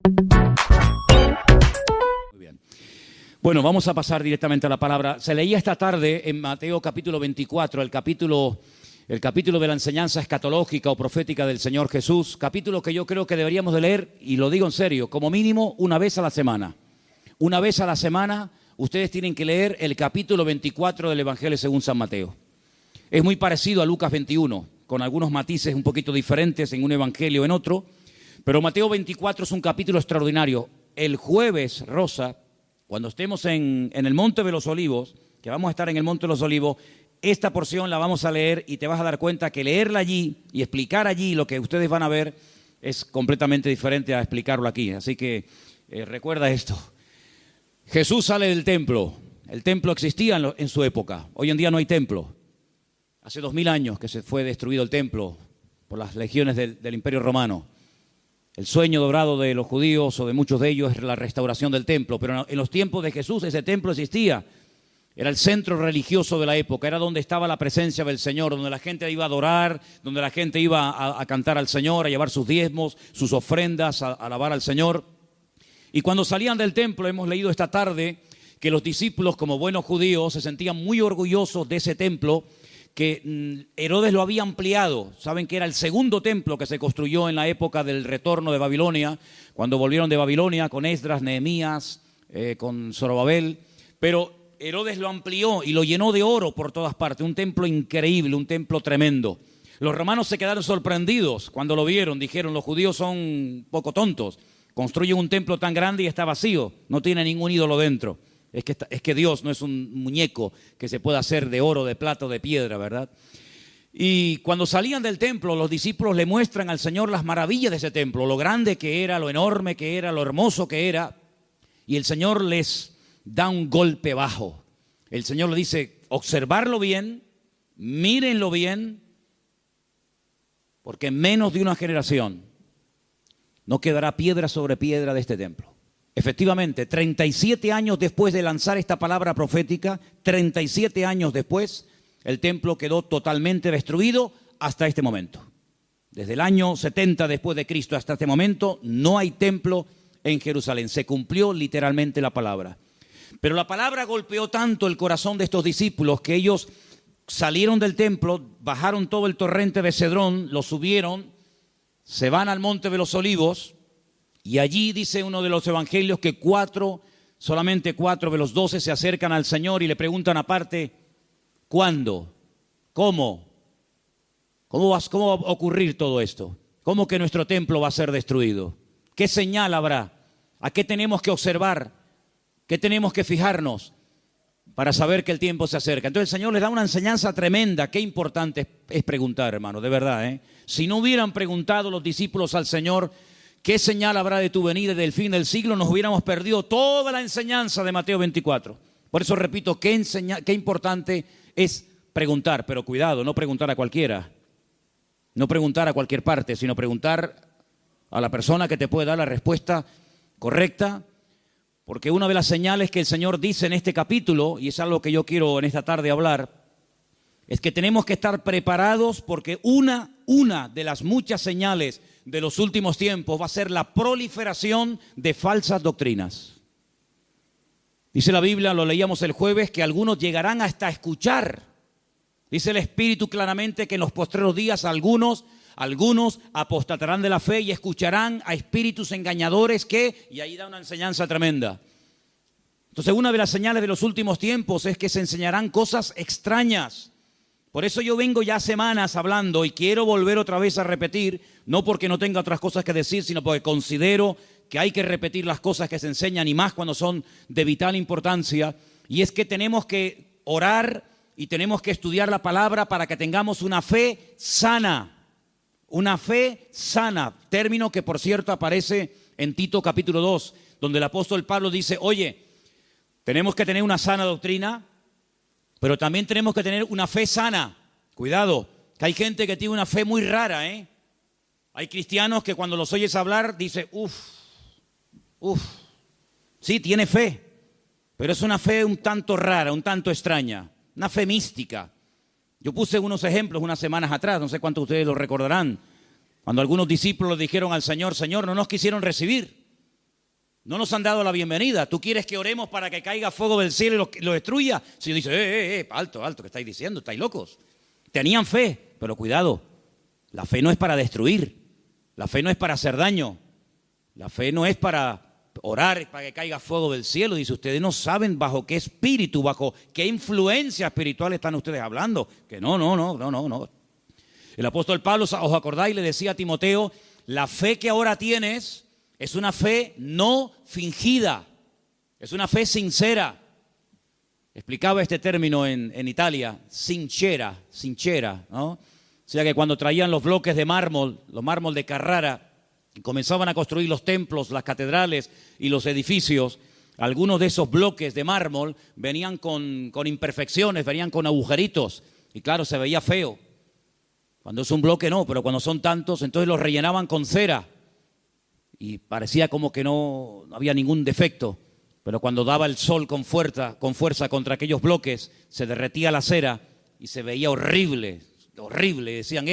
Muy bien. Bueno, vamos a pasar directamente a la palabra. Se leía esta tarde en Mateo capítulo 24, el capítulo de la enseñanza escatológica o profética del Señor Jesús, capítulo que yo creo que deberíamos de leer, y lo digo en serio, como mínimo una vez a la semana. Una vez a la semana ustedes tienen que leer el capítulo 24 del Evangelio según San Mateo. Es muy parecido a Lucas 21, con algunos matices un poquito diferentes en un evangelio o en otro, pero Mateo 24 es un capítulo extraordinario. El jueves, Rosa, cuando estemos en el Monte de los Olivos, que vamos a estar en el Monte de los Olivos, esta porción la vamos a leer y te vas a dar cuenta que leerla allí y explicar allí lo que ustedes van a ver es completamente diferente a explicarlo aquí. Así que recuerda esto. Jesús sale del templo. El templo existía en su época. Hoy en día no hay templo. Hace 2000 años que se fue destruido el templo por las legiones del Imperio Romano. El sueño dorado de los judíos o de muchos de ellos es la restauración del templo. Pero en los tiempos de Jesús ese templo existía. Era el centro religioso de la época, era donde estaba la presencia del Señor, donde la gente iba a adorar, donde la gente iba a cantar al Señor, a llevar sus diezmos, sus ofrendas, a alabar al Señor. Y cuando salían del templo, hemos leído esta tarde que los discípulos, como buenos judíos, se sentían muy orgullosos de ese templo, que Herodes lo había ampliado. Saben que era el segundo templo que se construyó en la época del retorno de Babilonia, cuando volvieron de Babilonia con Esdras, Nehemías, con Zorobabel, pero Herodes lo amplió y lo llenó de oro por todas partes, un templo increíble, un templo tremendo. Los romanos se quedaron sorprendidos cuando lo vieron, dijeron, los judíos son un poco tontos, construyen un templo tan grande y está vacío, no tiene ningún ídolo dentro. Es que Dios no es un muñeco que se pueda hacer de oro, de plata o de piedra, ¿verdad? Y cuando salían del templo, los discípulos le muestran al Señor las maravillas de ese templo, lo grande que era, lo enorme que era, lo hermoso que era, y el Señor les da un golpe bajo. El Señor le dice, observarlo bien, mírenlo bien, porque en menos de una generación no quedará piedra sobre piedra de este templo. Efectivamente, 37 años después de lanzar esta palabra profética, 37 años después, el templo quedó totalmente destruido hasta este momento. Desde el año 70 después de Cristo hasta este momento, no hay templo en Jerusalén. Se cumplió literalmente la palabra. Pero la palabra golpeó tanto el corazón de estos discípulos que ellos salieron del templo, bajaron todo el torrente de Cedrón, lo subieron, se van al Monte de los Olivos y allí dice uno de los evangelios que solamente 4 de los 12 se acercan al Señor y le preguntan aparte, ¿cuándo? ¿Cómo? ¿Cómo va a ocurrir todo esto? ¿Cómo que nuestro templo va a ser destruido? ¿Qué señal habrá? ¿A qué tenemos que observar? ¿Qué tenemos que fijarnos para saber que el tiempo se acerca? Entonces el Señor les da una enseñanza tremenda. Qué importante es preguntar, hermano, de verdad, ¿eh? Si no hubieran preguntado los discípulos al Señor, ¿qué señal habrá de tu venida y del fin del siglo? Nos hubiéramos perdido toda la enseñanza de Mateo 24. Por eso repito, qué importante es preguntar. Pero cuidado, no preguntar a cualquiera. No preguntar a cualquier parte, sino preguntar a la persona que te puede dar la respuesta correcta. Porque una de las señales que el Señor dice en este capítulo, y es algo que yo quiero en esta tarde hablar, es que tenemos que estar preparados porque una de las muchas señales de los últimos tiempos va a ser la proliferación de falsas doctrinas. Dice la Biblia, lo leíamos el jueves, que algunos llegarán hasta escuchar. Dice el Espíritu claramente que en los postreros días algunos apostatarán de la fe y escucharán a espíritus engañadores y ahí da una enseñanza tremenda. Entonces, una de las señales de los últimos tiempos es que se enseñarán cosas extrañas. Por eso yo vengo ya semanas hablando y quiero volver otra vez a repetir, no porque no tenga otras cosas que decir, sino porque considero que hay que repetir las cosas que se enseñan y más cuando son de vital importancia. Y es que tenemos que orar y tenemos que estudiar la palabra para que tengamos una fe sana. Una fe sana, término que por cierto aparece en Tito capítulo 2, donde el apóstol Pablo dice, oye, tenemos que tener una sana doctrina, pero también tenemos que tener una fe sana. Cuidado, que hay gente que tiene una fe muy rara, ¿eh? Hay cristianos que cuando los oyes hablar, dice, sí, tiene fe, pero es una fe un tanto rara, un tanto extraña, una fe mística. Yo puse unos ejemplos unas semanas atrás, no sé cuántos de ustedes lo recordarán, cuando algunos discípulos dijeron al Señor, Señor, no nos quisieron recibir. No nos han dado la bienvenida. ¿Tú quieres que oremos para que caiga fuego del cielo y lo destruya? Si dice, alto, ¿qué estáis diciendo? ¿Estáis locos? Tenían fe, pero cuidado. La fe no es para destruir. La fe no es para hacer daño. La fe no es para orar para que caiga fuego del cielo. Dice, ustedes no saben bajo qué espíritu, bajo qué influencia espiritual están ustedes hablando. Que no. El apóstol Pablo, ¿os acordáis? Le decía a Timoteo, la fe que ahora tienes es una fe no fingida, es una fe sincera. Explicaba este término en Italia, sincera, ¿no? O sea que cuando traían los bloques de mármol, los mármol de Carrara, y comenzaban a construir los templos, las catedrales y los edificios, algunos de esos bloques de mármol venían con imperfecciones, venían con agujeritos, y claro, se veía feo. Cuando es un bloque no, pero cuando son tantos, entonces los rellenaban con cera, y parecía como que no había ningún defecto, pero cuando daba el sol con fuerza contra aquellos bloques, se derretía la cera y se veía horrible. Decían,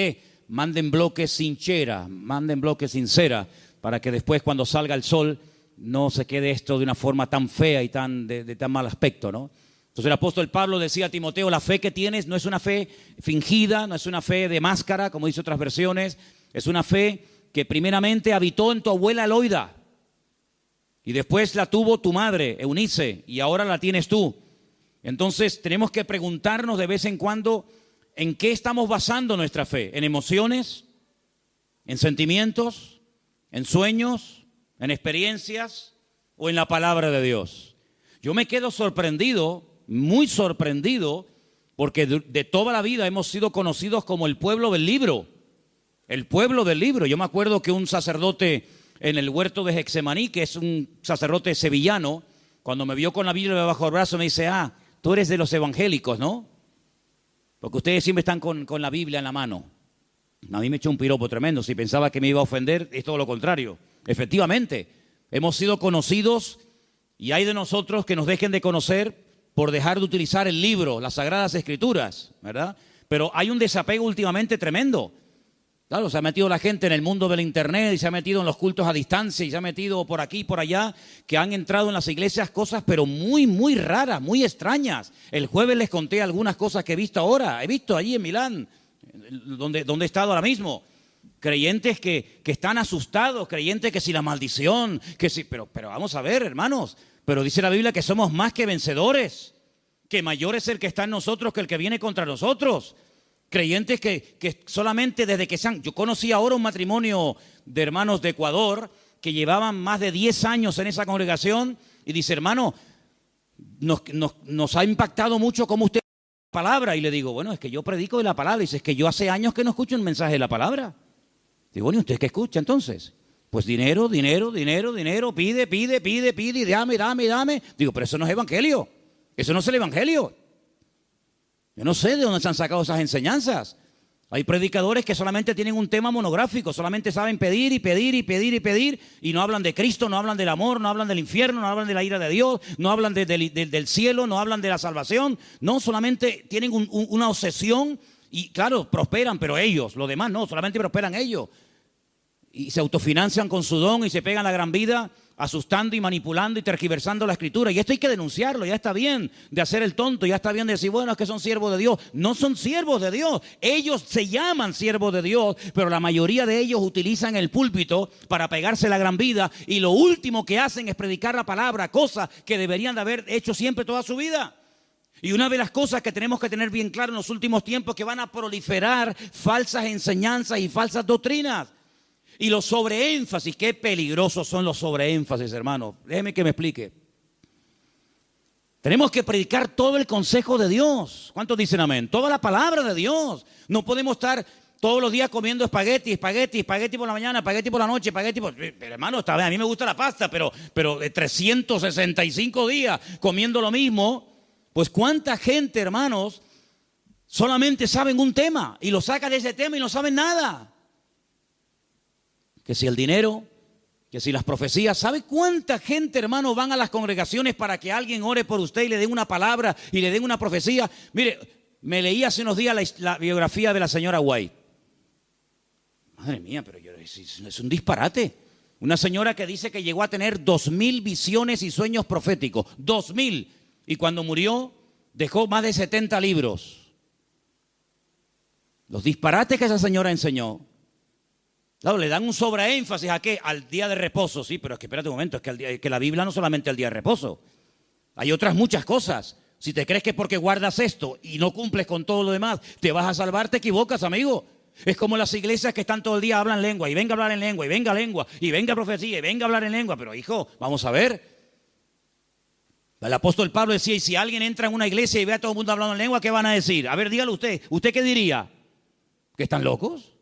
manden bloques sin cera, manden bloques sin cera, para que después cuando salga el sol no se quede esto de una forma tan fea y de tan mal aspecto, ¿no? Entonces el apóstol Pablo decía a Timoteo, la fe que tienes no es una fe fingida, no es una fe de máscara, como dice otras versiones, es una fe que primeramente habitó en tu abuela Loida, y después la tuvo tu madre, Eunice, y ahora la tienes tú. Entonces tenemos que preguntarnos de vez en cuando, ¿en qué estamos basando nuestra fe? ¿En emociones? ¿En sentimientos? ¿En sueños? ¿En experiencias? ¿O en la palabra de Dios? Yo me quedo sorprendido, muy sorprendido, porque de toda la vida hemos sido conocidos como el pueblo del libro. El pueblo del libro. Yo me acuerdo que un sacerdote en el huerto de Getsemaní, que es un sacerdote sevillano, cuando me vio con la Biblia bajo el brazo me dice, tú eres de los evangélicos, ¿no? Porque ustedes siempre están con la Biblia en la mano. A mí me echó un piropo tremendo. Si pensaba que me iba a ofender, es todo lo contrario. Efectivamente, hemos sido conocidos y hay de nosotros que nos dejen de conocer por dejar de utilizar el libro, las Sagradas Escrituras, ¿verdad? Pero hay un desapego últimamente tremendo. Claro, se ha metido la gente en el mundo del internet y se ha metido en los cultos a distancia y se ha metido por aquí y por allá, que han entrado en las iglesias cosas pero muy, muy raras, muy extrañas. El jueves les conté algunas cosas que he visto ahora. He visto allí en Milán, donde he estado ahora mismo. Creyentes que están asustados, creyentes que si la maldición, que si, pero vamos a ver, hermanos, pero dice la Biblia que somos más que vencedores, que mayor es el que está en nosotros que el que viene contra nosotros. Creyentes que solamente desde que yo conocí ahora un matrimonio de hermanos de Ecuador que llevaban más de 10 años en esa congregación y dice, hermano, nos ha impactado mucho cómo usted la palabra. Y le digo, bueno, es que yo predico de la palabra. Y dice, es que yo hace años que no escucho un mensaje de la palabra. Digo, bueno, ¿y usted qué escucha entonces? Pues dinero, pide, y dame. Digo, pero eso no es evangelio. Eso no es el evangelio. Yo no sé de dónde se han sacado esas enseñanzas. Hay predicadores que solamente tienen un tema monográfico, solamente saben pedir y no hablan de Cristo, no hablan del amor, no hablan del infierno, no hablan de la ira de Dios, no hablan del cielo, no hablan de la salvación. No, solamente tienen una obsesión y claro, prosperan, pero ellos, los demás no, solamente prosperan ellos. Y se autofinancian con su don y se pegan la gran vida asustando y manipulando y tergiversando la escritura. Y esto hay que denunciarlo. Ya está bien de hacer el tonto, ya está bien de decir, bueno, es que son siervos de Dios. No son siervos de Dios. Ellos se llaman siervos de Dios, pero la mayoría de ellos utilizan el púlpito para pegarse la gran vida y lo último que hacen es predicar la palabra, cosa que deberían de haber hecho siempre toda su vida. Y una de las cosas que tenemos que tener bien claro en los últimos tiempos es que van a proliferar falsas enseñanzas y falsas doctrinas. Y los sobreénfasis, qué peligrosos son los sobreénfasis, hermano. Déjeme que me explique. Tenemos que predicar todo el consejo de Dios. ¿Cuántos dicen amén? Toda la palabra de Dios. No podemos estar todos los días comiendo espagueti por la mañana, espagueti por la noche, Pero hermano, está bien, a mí me gusta la pasta, pero de 365 días comiendo lo mismo. Pues cuánta gente, hermanos, solamente saben un tema y lo sacan de ese tema y no saben nada. Que si el dinero, que si las profecías. ¿Sabe cuánta gente, hermano, van a las congregaciones para que alguien ore por usted y le den una palabra y le den una profecía? Mire, me leí hace unos días la biografía de la señora White. Madre mía, pero es un disparate. Una señora que dice que llegó a tener 2000 visiones y sueños proféticos. 2000. Y cuando murió, dejó más de 70 libros. Los disparates que esa señora enseñó. Claro, le dan un sobreénfasis ¿a qué? Al día de reposo. Sí, pero es que espérate un momento, es que la Biblia no solamente el día de reposo. Hay otras muchas cosas. Si te crees que porque guardas esto y no cumples con todo lo demás, te vas a salvar, te equivocas, amigo. Es como las iglesias que están todo el día hablan lengua, y venga a hablar en lengua, y venga lengua, y venga profecía, y venga a hablar en lengua. Pero hijo, vamos a ver. El apóstol Pablo decía, y si alguien entra en una iglesia y ve a todo el mundo hablando en lengua, ¿qué van a decir? A ver, dígalo usted. ¿Usted qué diría? ¿Que están locos?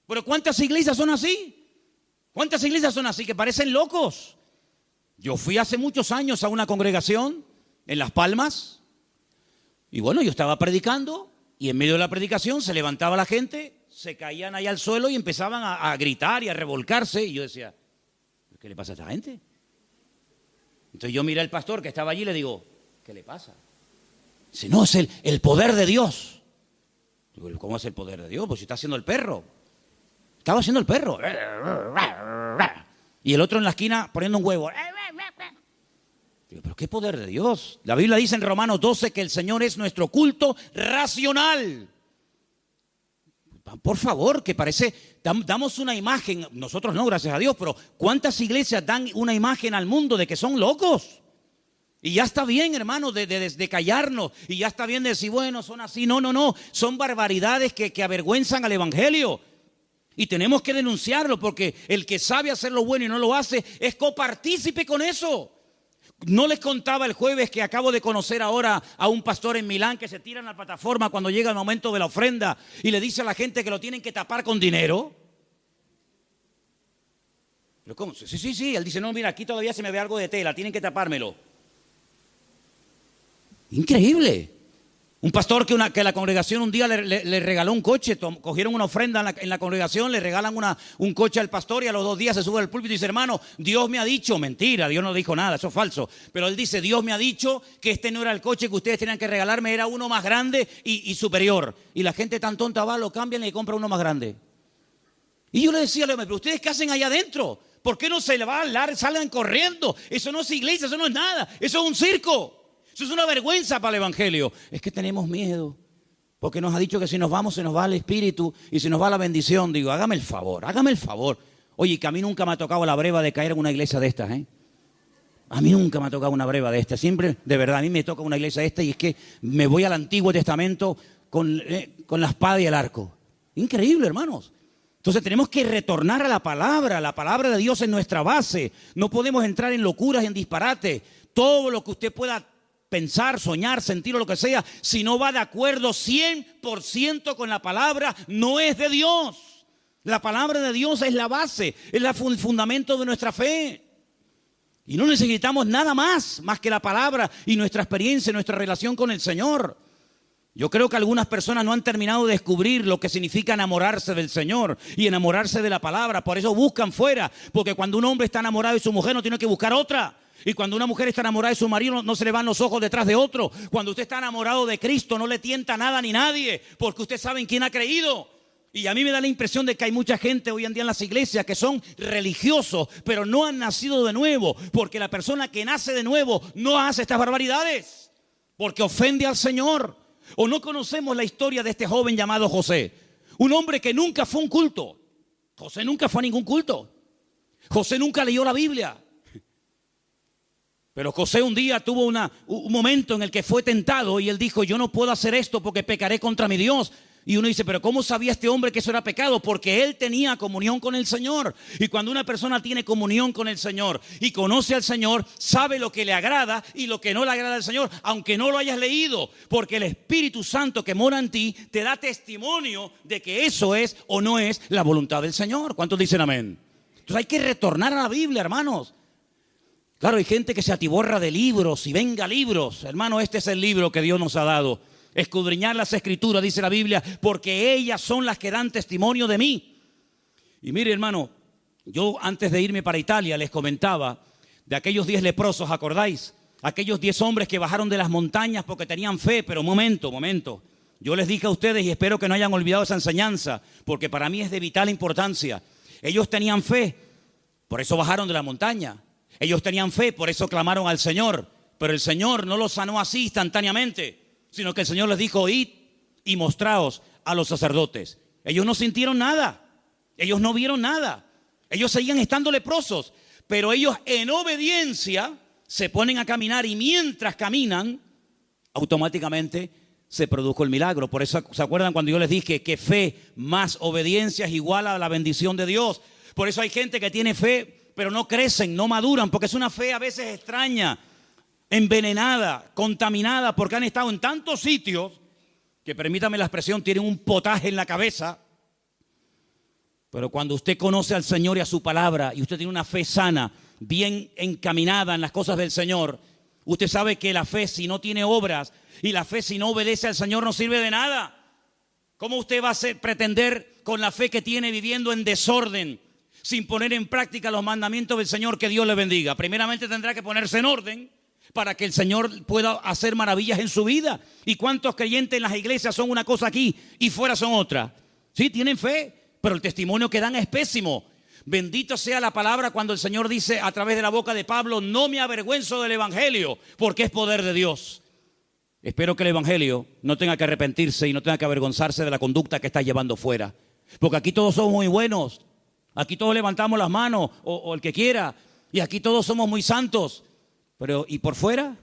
Pero ¿cuántas iglesias son así? ¿Cuántas iglesias son así que parecen locos? Yo fui hace muchos años a una congregación en Las Palmas. Y bueno, yo estaba predicando y en medio de la predicación se levantaba la gente, se caían ahí al suelo y empezaban a gritar y a revolcarse. Y yo decía, ¿qué le pasa a esta gente? Entonces yo miré al pastor que estaba allí y le digo, ¿qué le pasa? Dice, no, es el poder de Dios. Digo, ¿cómo es el poder de Dios? Pues si está haciendo el perro. Estaba haciendo el perro. Y el otro en la esquina poniendo un huevo. Digo, ¿pero qué poder de Dios? La Biblia dice en Romanos 12 que el Señor es nuestro culto racional. Por favor, que parece, damos una imagen, nosotros no, gracias a Dios, pero ¿cuántas iglesias dan una imagen al mundo de que son locos? Y ya está bien, hermano, de callarnos, y ya está bien de decir, bueno, son así. No, son barbaridades que avergüenzan al evangelio. Y tenemos que denunciarlo, porque el que sabe hacer lo bueno y no lo hace, es copartícipe con eso. No les contaba el jueves que acabo de conocer ahora a un pastor en Milán que se tira en la plataforma cuando llega el momento de la ofrenda y le dice a la gente que lo tienen que tapar con dinero. ¿Pero cómo? Sí. Él dice, no, mira, aquí todavía se me ve algo de tela, tienen que tapármelo. Increíble. Un pastor que la congregación un día le regaló un coche, cogieron una ofrenda en la congregación, le regalan un coche al pastor y a los 2 días se sube al púlpito y dice, hermano, Dios me ha dicho, mentira, Dios no dijo nada, eso es falso. Pero él dice, Dios me ha dicho que este no era el coche que ustedes tenían que regalarme, era uno más grande y superior. Y la gente tan tonta va, lo cambian y le compra uno más grande. Y yo le decía, pero ¿ustedes qué hacen allá adentro? ¿Por qué no se le va a hablar, salgan corriendo? Eso no es iglesia, eso no es nada, eso es un circo. Eso es una vergüenza para el evangelio. Es que tenemos miedo, porque nos ha dicho que si nos vamos se nos va el espíritu y se nos va la bendición. Digo, hágame el favor. Oye, que a mí nunca me ha tocado la breva de caer en una iglesia de estas, ¿eh? A mí nunca me ha tocado una breva de estas. Siempre, de verdad, a mí me toca una iglesia de estas y es que me voy al Antiguo Testamento con la espada y el arco. Increíble, hermanos. Entonces tenemos que retornar a la palabra de Dios es nuestra base. No podemos entrar en locuras, en disparates. Todo lo que usted pueda pensar, soñar, sentir o lo que sea, si no va de acuerdo 100% con la palabra, no es de Dios. La palabra de Dios es la base, es el fundamento de nuestra fe. Y no necesitamos nada más que la palabra y nuestra experiencia, nuestra relación con el Señor. Yo creo que algunas personas no han terminado de descubrir lo que significa enamorarse del Señor y enamorarse de la palabra. Por eso buscan fuera, porque cuando un hombre está enamorado de su mujer no tiene que buscar otra. Y cuando una mujer está enamorada de su marido no se le van los ojos detrás de otro. Cuando usted está enamorado de Cristo no le tienta nada ni nadie, porque usted sabe en quién ha creído. Y a mí me da la impresión de que hay mucha gente hoy en día en las iglesias que son religiosos, pero no han nacido de nuevo, porque la persona que nace de nuevo no hace estas barbaridades, porque ofende al Señor. O no conocemos la historia de este joven llamado José, un hombre que nunca fue a un culto. José nunca fue a ningún culto. José nunca leyó la Biblia. Pero José un día tuvo un momento en el que fue tentado y él dijo, yo no puedo hacer esto porque pecaré contra mi Dios. Y uno dice, pero ¿cómo sabía este hombre que eso era pecado? Porque él tenía comunión con el Señor. Y cuando una persona tiene comunión con el Señor y conoce al Señor, sabe lo que le agrada y lo que no le agrada al Señor, aunque no lo hayas leído. Porque el Espíritu Santo que mora en ti te da testimonio de que eso es o no es la voluntad del Señor. ¿Cuántos dicen amén? Entonces hay que retornar a la Biblia, hermanos. Claro, hay gente que se atiborra de libros y venga libros. Hermano, este es el libro que Dios nos ha dado. Escudriñar las Escrituras, dice la Biblia, porque ellas son las que dan testimonio de mí. Y mire, hermano, yo antes de irme para Italia les comentaba de aquellos 10 leprosos, ¿acordáis? Aquellos 10 hombres que bajaron de las montañas porque tenían fe, pero momento. Yo les dije a ustedes y espero que no hayan olvidado esa enseñanza, porque para mí es de vital importancia. Ellos tenían fe. Por eso bajaron de la montaña. Ellos tenían fe, por eso clamaron al Señor. Pero el Señor no los sanó así instantáneamente, sino que el Señor les dijo, id y mostraos a los sacerdotes. Ellos no sintieron nada, ellos no vieron nada, ellos seguían estando leprosos, pero ellos en obediencia se ponen a caminar y mientras caminan, automáticamente se produjo el milagro. Por eso, ¿se acuerdan cuando yo les dije que fe más obediencia es igual a la bendición de Dios? Por eso hay gente que tiene fe, pero no crecen, no maduran, porque es una fe a veces extraña, envenenada, contaminada, porque han estado en tantos sitios que, permítame la expresión, tienen un potaje en la cabeza. Pero cuando usted conoce al Señor y a su palabra, y usted tiene una fe sana, bien encaminada en las cosas del Señor, usted sabe que la fe, si no tiene obras, y la fe si no obedece al Señor, no sirve de nada. ¿Cómo usted va a pretender con la fe que tiene viviendo en desorden, sin poner en práctica los mandamientos del Señor? Que Dios le bendiga. Primeramente tendrá que ponerse en orden para que el Señor pueda hacer maravillas en su vida. ¿Y cuántos creyentes en las iglesias son una cosa aquí y fuera son otra? Sí, tienen fe, pero el testimonio que dan es pésimo. Bendito sea la palabra cuando el Señor dice a través de la boca de Pablo, no me avergüenzo del evangelio, porque es poder de Dios. Espero que el evangelio no tenga que arrepentirse y no tenga que avergonzarse de la conducta que está llevando fuera. Porque aquí todos somos muy buenos, aquí todos levantamos las manos o el que quiera, y aquí todos somos muy santos. Pero, ¿y por fuera?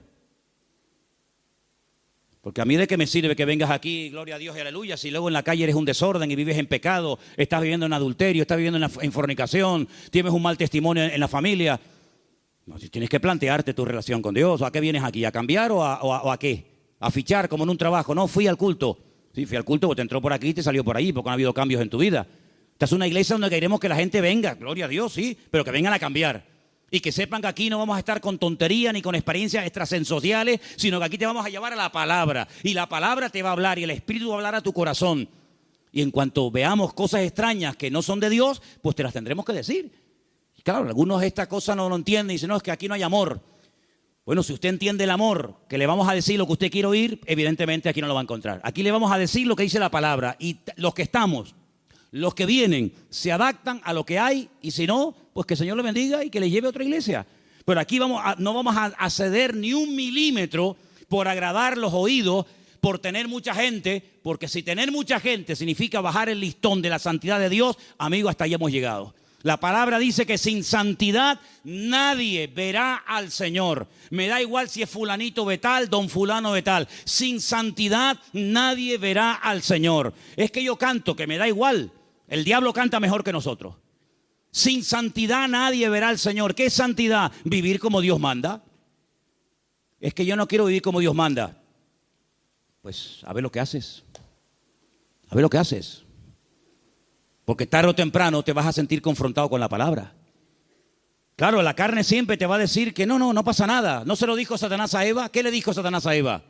Porque a mí de qué me sirve que vengas aquí, gloria a Dios y aleluya, si luego en la calle eres un desorden y vives en pecado, estás viviendo en adulterio, estás viviendo en fornicación, tienes un mal testimonio en la familia. No, tienes que plantearte tu relación con Dios. ¿A qué vienes aquí? ¿A cambiar o a qué? ¿A fichar como en un trabajo? No, fui al culto. Sí, fui al culto porque te entró por aquí y te salió por allí, porque no ha habido cambios en tu vida. Esta es una iglesia donde queremos que la gente venga, gloria a Dios, sí, pero que vengan a cambiar. Y que sepan que aquí no vamos a estar con tontería ni con experiencias extrasensoriales, sino que aquí te vamos a llevar a la palabra. Y la palabra te va a hablar y el Espíritu va a hablar a tu corazón. Y en cuanto veamos cosas extrañas que no son de Dios, pues te las tendremos que decir. Y claro, algunos de estas cosas no lo entienden y dicen, no, es que aquí no hay amor. Bueno, si usted entiende el amor, que le vamos a decir lo que usted quiere oír, evidentemente aquí no lo va a encontrar. Aquí le vamos a decir lo que dice la palabra. Y los que estamos, los que vienen, se adaptan a lo que hay, y si no, pues que el Señor le bendiga y que le lleve a otra iglesia. Pero aquí no vamos a ceder ni un milímetro por agradar los oídos, por tener mucha gente, porque si tener mucha gente significa bajar el listón de la santidad de Dios, amigo, hasta ahí hemos llegado. La palabra dice que sin santidad nadie verá al Señor. Me da igual si es fulanito de tal, don fulano de tal. Sin santidad nadie verá al Señor. Es que yo canto, que me da igual. El diablo canta mejor que nosotros. Sin santidad nadie verá al Señor. ¿Qué es santidad? Vivir como Dios manda. Es que yo no quiero vivir como Dios manda. Pues a ver lo que haces. A ver lo que haces. Porque tarde o temprano te vas a sentir confrontado con la palabra. Claro, la carne siempre te va a decir que no pasa nada. ¿No se lo dijo Satanás a Eva? ¿Qué le dijo Satanás a Eva?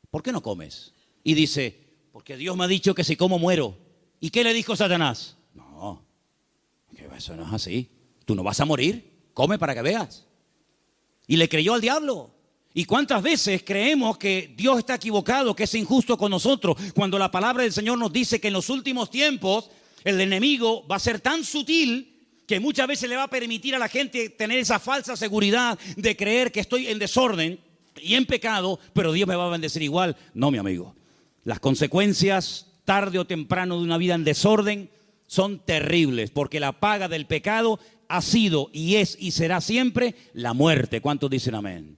¿Por qué no comes? Y dice, porque Dios me ha dicho que si como muero. ¿Y qué le dijo Satanás? No, que eso no es así. Tú no vas a morir, come para que veas. Y le creyó al diablo. ¿Y cuántas veces creemos que Dios está equivocado, que es injusto con nosotros, cuando la palabra del Señor nos dice que en los últimos tiempos el enemigo va a ser tan sutil que muchas veces le va a permitir a la gente tener esa falsa seguridad de creer que estoy en desorden y en pecado, pero Dios me va a bendecir igual? No, mi amigo. Las consecuencias tarde o temprano de una vida en desorden son terribles, porque la paga del pecado ha sido y es y será siempre la muerte. ¿Cuántos dicen amén?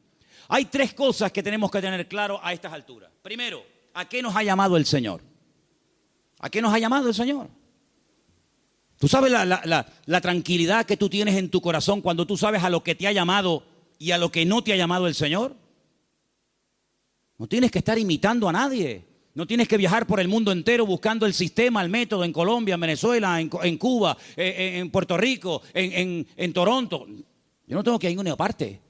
Hay tres cosas que tenemos que tener claro a estas alturas. Primero, ¿a qué nos ha llamado el Señor? ¿A qué nos ha llamado el Señor? ¿Tú sabes la tranquilidad que tú tienes en tu corazón cuando tú sabes a lo que te ha llamado y a lo que no te ha llamado el Señor? No tienes que estar imitando a nadie. No tienes que viajar por el mundo entero buscando el sistema, el método en Colombia, en Venezuela, en Cuba, en Puerto Rico, en Toronto. Yo no tengo que ir a ninguna parte.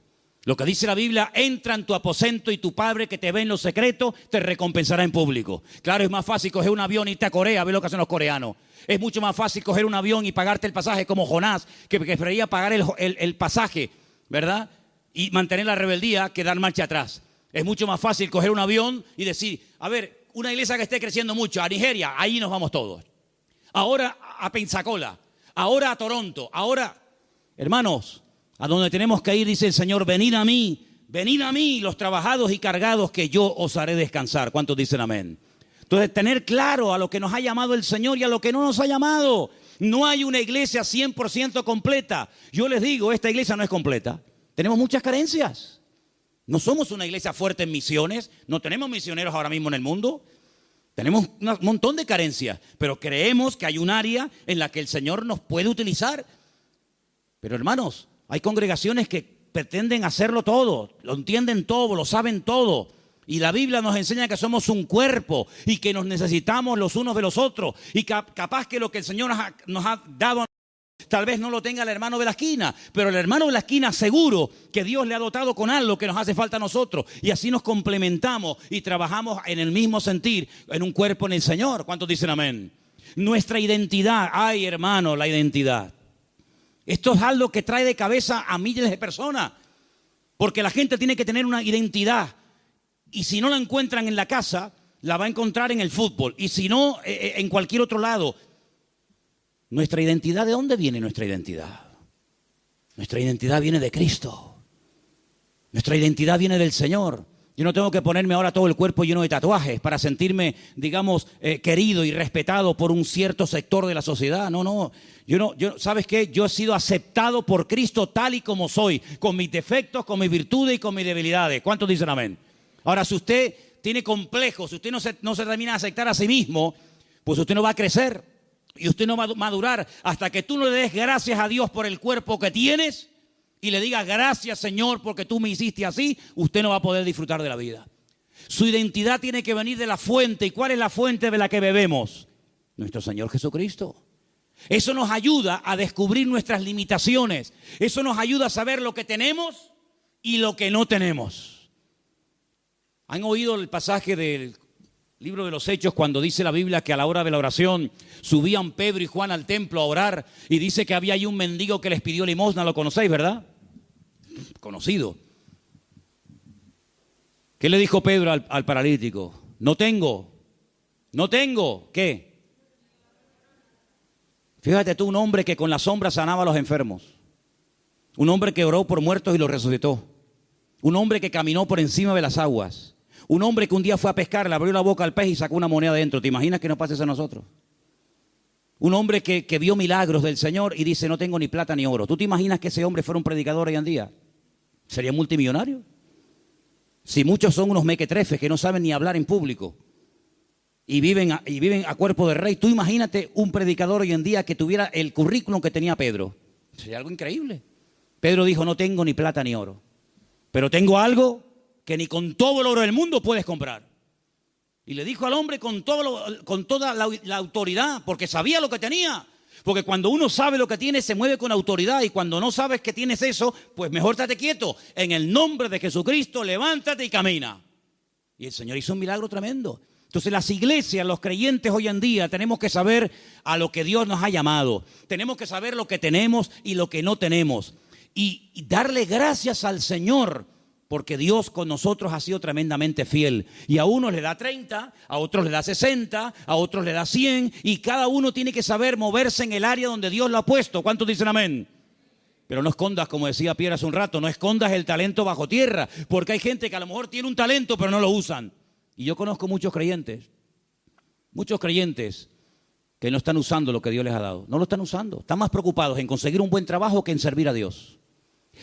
Lo que dice la Biblia, entra en tu aposento y tu Padre que te ve en lo secreto te recompensará en público. Claro, es más fácil coger un avión y irte a Corea a ver lo que hacen los coreanos. Es mucho más fácil coger un avión y pagarte el pasaje como Jonás, que preferiría pagar el pasaje, ¿verdad? Y mantener la rebeldía que dar marcha atrás. Es mucho más fácil coger un avión y decir, a ver, una iglesia que esté creciendo mucho, a Nigeria, ahí nos vamos todos. Ahora a Pensacola, ahora a Toronto, ahora... Hermanos, a donde tenemos que ir, dice el Señor, venid a mí, los trabajados y cargados, que yo os haré descansar. ¿Cuántos dicen amén? Entonces, tener claro a lo que nos ha llamado el Señor y a lo que no nos ha llamado. No hay una iglesia 100% completa. Yo les digo, esta iglesia no es completa. Tenemos muchas carencias. No somos una iglesia fuerte en misiones. No tenemos misioneros ahora mismo en el mundo. Tenemos un montón de carencias. Pero creemos que hay un área en la que el Señor nos puede utilizar. Pero hermanos, hay congregaciones que pretenden hacerlo todo. Lo entienden todo, lo saben todo. Y la Biblia nos enseña que somos un cuerpo y que nos necesitamos los unos de los otros. Y capaz que lo que el Señor nos ha dado, tal vez no lo tenga el hermano de la esquina, pero el hermano de la esquina seguro que Dios le ha dotado con algo que nos hace falta a nosotros. Y así nos complementamos y trabajamos en el mismo sentir, en un cuerpo en el Señor. ¿Cuántos dicen amén? Nuestra identidad, ay hermano, la identidad. Esto es algo que trae de cabeza a miles de personas. Porque la gente tiene que tener una identidad. Y si no la encuentran en la casa, la va a encontrar en el fútbol. Y si no, en cualquier otro lado. ¿Nuestra identidad? ¿De dónde viene nuestra identidad? Nuestra identidad viene de Cristo. Nuestra identidad viene del Señor. Yo no tengo que ponerme ahora todo el cuerpo lleno de tatuajes para sentirme, digamos, querido y respetado por un cierto sector de la sociedad. No. ¿Sabes qué? Yo he sido aceptado por Cristo tal y como soy, con mis defectos, con mis virtudes y con mis debilidades. ¿Cuántos dicen amén? Ahora, si usted tiene complejos, si usted no se termina de aceptar a sí mismo, pues usted no va a crecer y usted no va a madurar hasta que tú no le des gracias a Dios por el cuerpo que tienes y le digas gracias, Señor, porque tú me hiciste así. Usted no va a poder disfrutar de la vida. Su identidad tiene que venir de la fuente. ¿Y cuál es la fuente de la que bebemos? Nuestro Señor Jesucristo. Eso nos ayuda a descubrir nuestras limitaciones. Eso nos ayuda a saber lo que tenemos y lo que no tenemos. ¿Han oído el pasaje del libro de los Hechos cuando dice la Biblia que a la hora de la oración subían Pedro y Juan al templo a orar y dice que había ahí un mendigo que les pidió limosna? Lo conocéis, ¿verdad? Conocido. ¿Qué le dijo Pedro al paralítico? No tengo. ¿Qué? Fíjate tú, un hombre que con la sombra sanaba a los enfermos. Un hombre que oró por muertos y los resucitó. Un hombre que caminó por encima de las aguas. Un hombre que un día fue a pescar, le abrió la boca al pez y sacó una moneda dentro. ¿Te imaginas que nos pase eso a nosotros? Un hombre que vio milagros del Señor y dice, no tengo ni plata ni oro. ¿Tú te imaginas que ese hombre fuera un predicador hoy en día? ¿Sería multimillonario? Si muchos son unos mequetrefes que no saben ni hablar en público y viven a cuerpo de rey, tú imagínate un predicador hoy en día que tuviera el currículum que tenía Pedro. Sería algo increíble. Pedro dijo, no tengo ni plata ni oro, pero tengo algo que ni con todo el oro del mundo puedes comprar. Y le dijo al hombre con toda la autoridad, porque sabía lo que tenía. Porque cuando uno sabe lo que tiene, se mueve con autoridad. Y cuando no sabes que tienes eso, pues mejor estate quieto. En el nombre de Jesucristo, levántate y camina. Y el Señor hizo un milagro tremendo. Entonces las iglesias, los creyentes hoy en día, tenemos que saber a lo que Dios nos ha llamado. Tenemos que saber lo que tenemos y lo que no tenemos. Y darle gracias al Señor, porque Dios con nosotros ha sido tremendamente fiel. Y a unos le da 30, a otros le da 60, a otros le da 100. Y cada uno tiene que saber moverse en el área donde Dios lo ha puesto. ¿Cuántos dicen amén? Pero no escondas, como decía Pierre hace un rato, no escondas el talento bajo tierra. Porque hay gente que a lo mejor tiene un talento, pero no lo usan. Y yo conozco muchos creyentes que no están usando lo que Dios les ha dado. No lo están usando. Están más preocupados en conseguir un buen trabajo que en servir a Dios.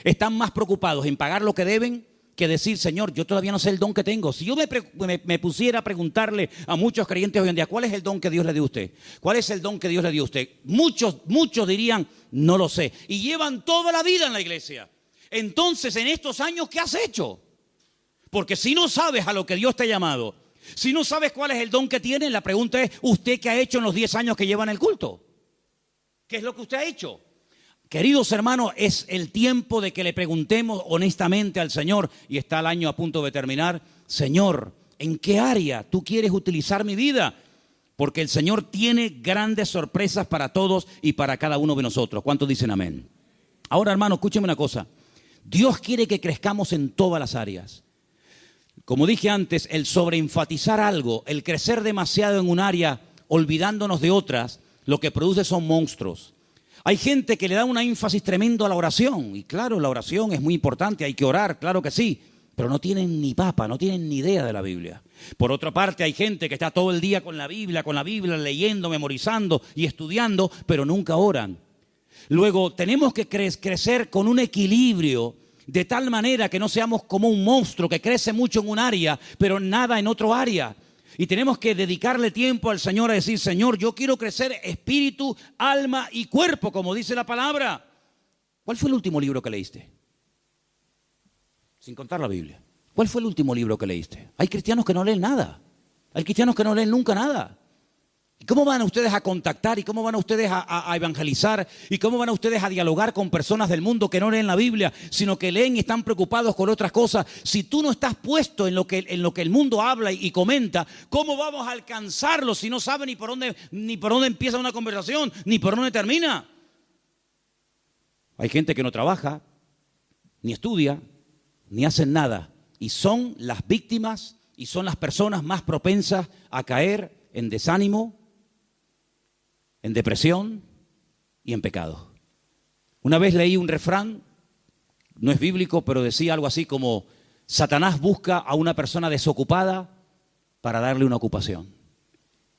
Están más preocupados en pagar lo que deben que decir, Señor, yo todavía no sé el don que tengo. Si yo me pusiera a preguntarle a muchos creyentes hoy en día, ¿cuál es el don que Dios le dio a usted? ¿Cuál es el don que Dios le dio a usted? Muchos dirían, no lo sé. Y llevan toda la vida en la iglesia. Entonces, en estos años, ¿qué has hecho? Porque si no sabes a lo que Dios te ha llamado, si no sabes cuál es el don que tienes, la pregunta es, ¿usted qué ha hecho en los 10 años que lleva en el culto? ¿Qué es lo que usted ha hecho? Queridos hermanos, es el tiempo de que le preguntemos honestamente al Señor, y está el año a punto de terminar, Señor, ¿en qué área tú quieres utilizar mi vida? Porque el Señor tiene grandes sorpresas para todos y para cada uno de nosotros. ¿Cuántos dicen amén? Ahora, hermano, escúcheme una cosa. Dios quiere que crezcamos en todas las áreas. Como dije antes, el sobreenfatizar algo, el crecer demasiado en un área, olvidándonos de otras, lo que produce son monstruos. Hay gente que le da un énfasis tremendo a la oración. Y claro, la oración es muy importante, hay que orar, claro que sí. Pero no tienen ni papa, no tienen ni idea de la Biblia. Por otra parte, hay gente que está todo el día con la Biblia, leyendo, memorizando y estudiando, pero nunca oran. Luego, tenemos que crecer con un equilibrio, de tal manera que no seamos como un monstruo que crece mucho en un área, pero nada en otro área. Y tenemos que dedicarle tiempo al Señor a decir, Señor, yo quiero crecer espíritu, alma y cuerpo, como dice la palabra. ¿Cuál fue el último libro que leíste? Sin contar la Biblia. ¿Cuál fue el último libro que leíste? Hay cristianos que no leen nada. Hay cristianos que no leen nunca nada. ¿Y cómo van ustedes a contactar? ¿Y cómo van ustedes a evangelizar? ¿Y cómo van ustedes a dialogar con personas del mundo que no leen la Biblia, sino que leen y están preocupados con otras cosas? Si tú no estás puesto en lo que el mundo habla y comenta, ¿cómo vamos a alcanzarlo si no sabe ni por dónde empieza una conversación, ni por dónde termina? Hay gente que no trabaja, ni estudia, ni hacen nada. Y son las víctimas y son las personas más propensas a caer en desánimo, en depresión y en pecado. Una vez leí un refrán, no es bíblico, pero decía algo así como: Satanás busca a una persona desocupada para darle una ocupación.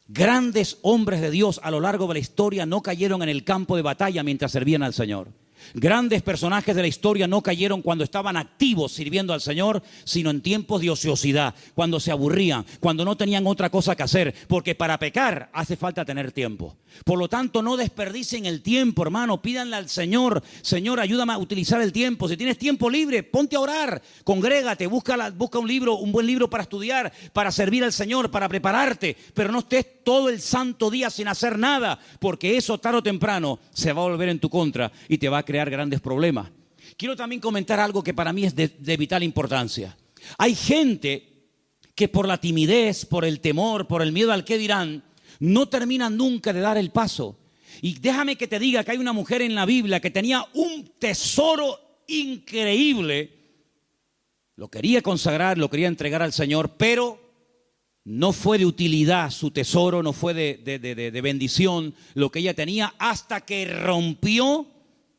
Grandes hombres de Dios a lo largo de la historia no cayeron en el campo de batalla mientras servían al Señor. Grandes personajes de la historia no cayeron cuando estaban activos sirviendo al Señor, sino en tiempos de ociosidad, cuando se aburrían, cuando no tenían otra cosa que hacer, porque para pecar hace falta tener tiempo. Por lo tanto, no desperdicien el tiempo, hermano. Pídanle al Señor: Señor, ayúdame a utilizar el tiempo. Si tienes tiempo libre, ponte a orar, congrégate, busca un libro, un buen libro para estudiar, para servir al Señor, para prepararte, pero no estés todo el santo día sin hacer nada, porque eso tarde o temprano se va a volver en tu contra y te va a crear grandes problemas. Quiero también comentar algo que para mí es de vital importancia. Hay gente que por la timidez, por el temor, por el miedo al qué dirán, no terminan nunca de dar el paso. Y déjame que te diga que hay una mujer en la Biblia que tenía un tesoro increíble. Lo quería consagrar, lo quería entregar al Señor, pero no fue de utilidad su tesoro, no fue de bendición lo que ella tenía, hasta que rompió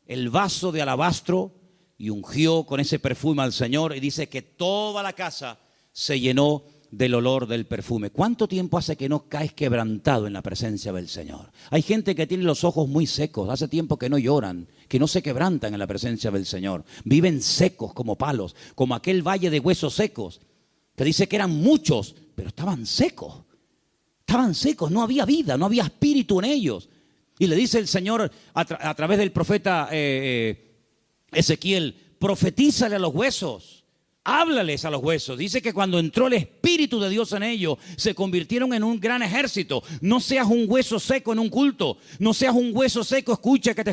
el vaso de alabastro y ungió con ese perfume al Señor, y dice que toda la casa se llenó del olor del perfume. ¿Cuánto tiempo hace que no caes quebrantado en la presencia del Señor? Hay gente que tiene los ojos muy secos, hace tiempo que no lloran, que no se quebrantan en la presencia del Señor. Viven secos como palos, como aquel valle de huesos secos, que dice que eran muchos, pero estaban secos. Estaban secos, no había vida, no había espíritu en ellos. Y le dice el Señor a través del profeta Ezequiel: profetízale a los huesos, háblales a los huesos. Dice que cuando entró el Espíritu de Dios en ellos, se convirtieron en un gran ejército. No seas un hueso seco en un culto, no seas un hueso seco, escucha que te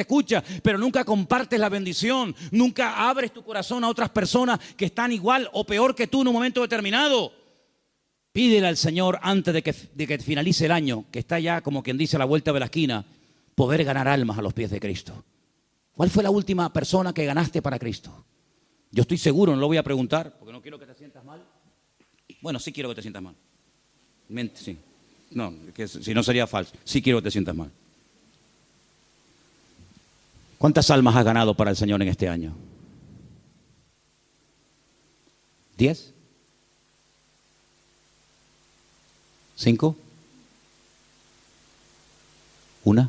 escucha, pero nunca compartes la bendición, nunca abres tu corazón a otras personas que están igual o peor que tú en un momento determinado. Pídele al Señor antes de que finalice el año, que está ya, como quien dice, a la vuelta de la esquina, poder ganar almas a los pies de Cristo. ¿Cuál fue la última persona que ganaste para Cristo? Yo estoy seguro, no lo voy a preguntar, porque no quiero que te sientas mal. Bueno, sí quiero que te sientas mal. Sí. No, que si no sería falso. Sí quiero que te sientas mal. ¿Cuántas almas has ganado para el Señor en este año? ¿10? ¿5? ¿1?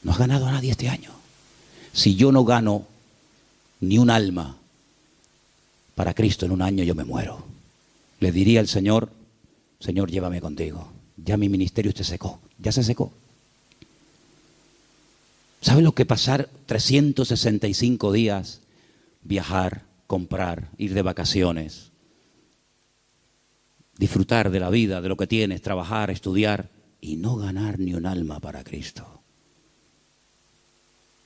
No has ganado a nadie este año. Si yo no gano ni un alma para Cristo en un año, yo me muero. Le diría al Señor: Señor, llévame contigo. Ya mi ministerio se secó, ya se secó. ¿Sabe lo que pasar 365 días? Viajar, comprar, ir de vacaciones, disfrutar de la vida, de lo que tienes, trabajar, estudiar y no ganar ni un alma para Cristo.